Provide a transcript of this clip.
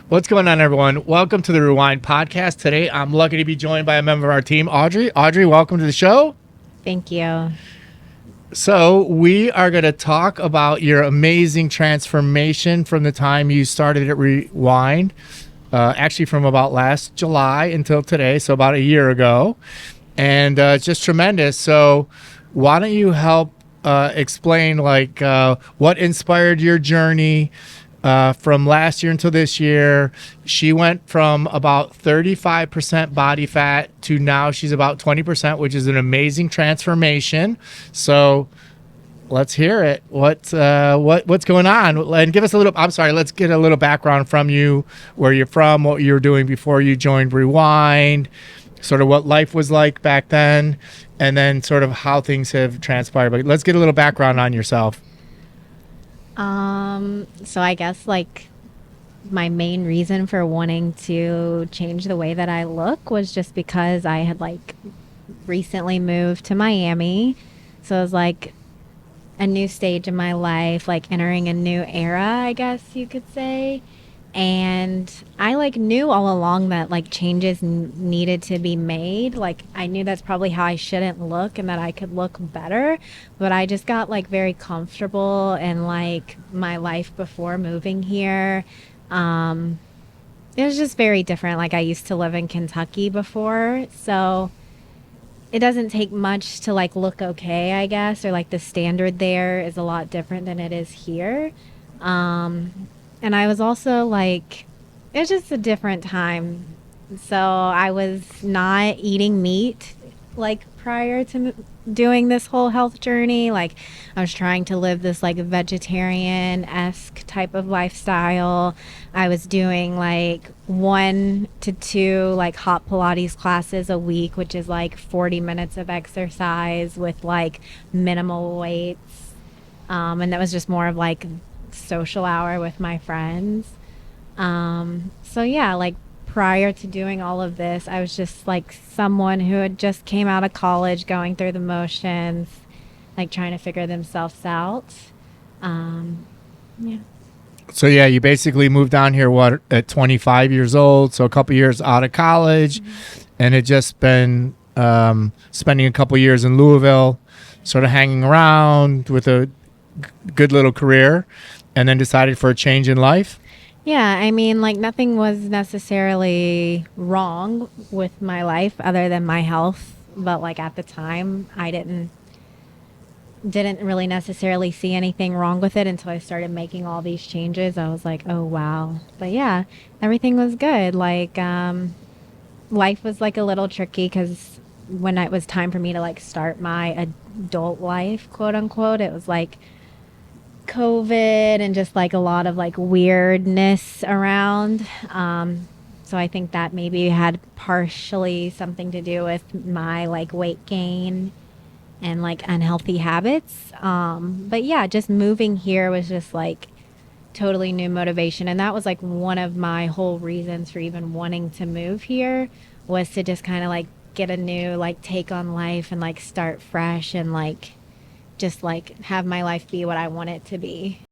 What's going on, everyone? Welcome to the Rewind podcast. Today, I'm lucky to be joined by a member of our team, Audrey. Audrey, welcome to the show. Thank you. So, we are going to talk about your amazing transformation from the time you started at Rewind, actually from about last July until today, so about a year ago. And it's just tremendous. So, why don't you help explain what inspired your journey from last year until this year? She went from about 35% body fat to now she's about 20%, which is an amazing transformation. So let's hear it. What's going on? And give us a little, I'm sorry, let's get a little background from you, where you're from, what you were doing before you joined Rewind, sort of what life was like back then, and then sort of how things have transpired. But let's get a little background on yourself. So I guess my main reason for wanting to change the way that I look was just because I had recently moved to Miami. So it was like a new stage in my life, like entering a new era, I guess you could say. And I knew all along that changes needed to be made. I knew that's probably how I shouldn't look and that I could look better, but I just got very comfortable in my life before moving here. It was just very different. I used to live in Kentucky before, so it doesn't take much to look okay, I guess, or the standard there is a lot different than it is here. And I was also it was just a different time. So I was not eating meat prior to doing this whole health journey. I was trying to live this vegetarian-esque type of lifestyle. I was doing 1 to 2 hot Pilates classes a week, which is 40 minutes of exercise with minimal weights. And that was just more of social hour with my friends. So yeah, prior to doing all of this, I was just someone who had just came out of college, going through the motions, trying to figure themselves out. Yeah. So yeah, you basically moved down here at 25 years old, so a couple years out of college, and had just been spending a couple years in Louisville, sort of hanging around with a good little career, and then decided for a change in life. Yeah, I mean, nothing was necessarily wrong with my life other than my health, but at the time, I didn't really necessarily see anything wrong with it until I started making all these changes. I was like, oh wow. But yeah, everything was good. Life was a little tricky because when it was time for me to start my adult life, quote unquote, it was COVID and just a lot of weirdness around. So I think that maybe had partially something to do with my weight gain and unhealthy habits. But yeah, just moving here was just totally new motivation. And that was one of my whole reasons for even wanting to move here, was to just kind of get a new take on life and start fresh and just have my life be what I want it to be.